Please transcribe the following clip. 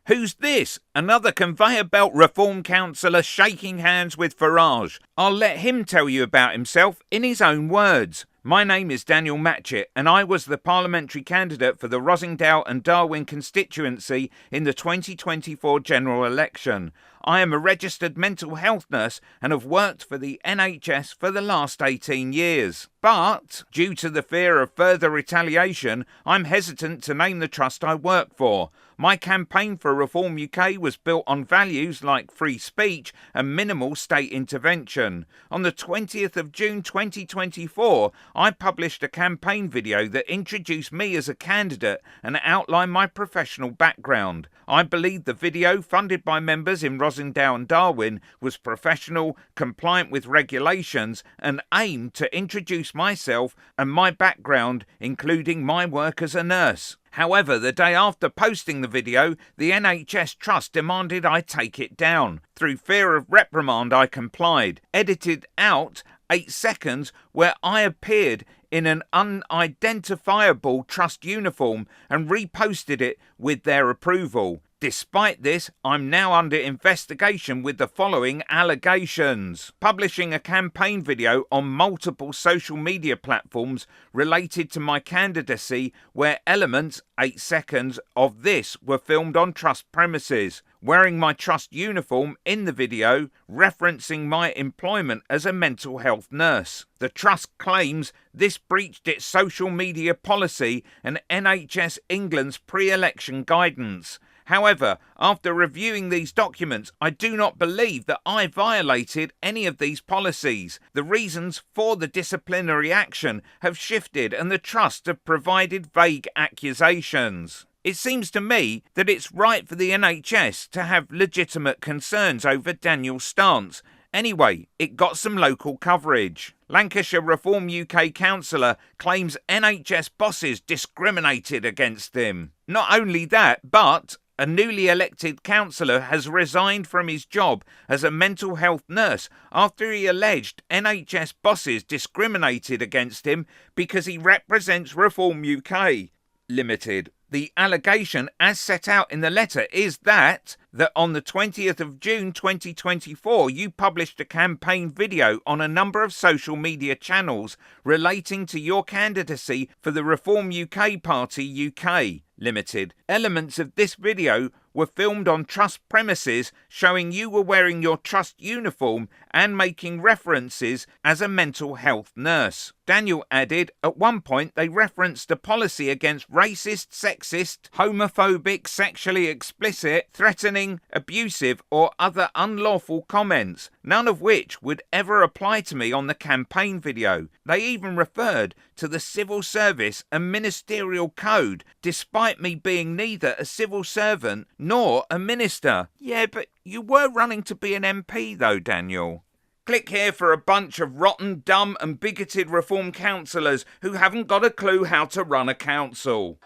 Who's this? Another conveyor belt reform councillor shaking hands with Farage. I'll let him tell you about himself in his own words. My name is Daniel Matchett and I was the parliamentary candidate for the Rosingdale and Darwin constituency in the 2024 general election. I am a registered mental health nurse and have worked for the NHS for the last 18 years. But, due to the fear of further retaliation, I'm hesitant to name the trust I work for. My campaign for Reform UK was built on values like free speech and minimal state intervention. On the 20th of June 2024, I published a campaign video that introduced me as a candidate and outlined my professional background. I believe the video, funded by members in Rosingdale and Darwin, was professional, compliant with regulations, and aimed to introduce myself and my background, including my work as a nurse. However, the day after posting the video, the NHS Trust demanded I take it down. Through fear of reprimand, I complied, edited out 8 seconds where I appeared in an unidentifiable trust uniform and reposted it with their approval. Despite this, I'm now under investigation with the following allegations: publishing a campaign video on multiple social media platforms related to my candidacy where elements, 8 seconds, of this were filmed on trust premises, wearing my trust uniform in the video, referencing my employment as a mental health nurse. The trust claims this breached its social media policy and NHS England's pre-election guidance. However, after reviewing these documents, I do not believe that I violated any of these policies. The reasons for the disciplinary action have shifted and the Trust have provided vague accusations. It seems to me that it's right for the NHS to have legitimate concerns over Daniel's stance. Anyway, it got some local coverage. Lancashire Reform UK councillor claims NHS bosses discriminated against him. Not only that, but a newly elected councillor has resigned from his job as a mental health nurse after he alleged NHS bosses discriminated against him because he represents Reform UK Limited. The allegation, as set out in the letter, is that on the 20th of June 2024, you published a campaign video on a number of social media channels relating to your candidacy for the Reform UK Party UK Limited. Elements of this video were filmed on trust premises showing you were wearing your trust uniform and making references as a mental health nurse. Daniel added, at one point they referenced a policy against racist, sexist, homophobic, sexually explicit, threatening, abusive or other unlawful comments, none of which would ever apply to me on the campaign video. They even referred to the civil service and ministerial code, despite me being neither a civil servant nor a minister. Yeah, but you were running to be an MP though, Daniel. Click here for a bunch of rotten, dumb and bigoted Reform councillors who haven't got a clue how to run a council.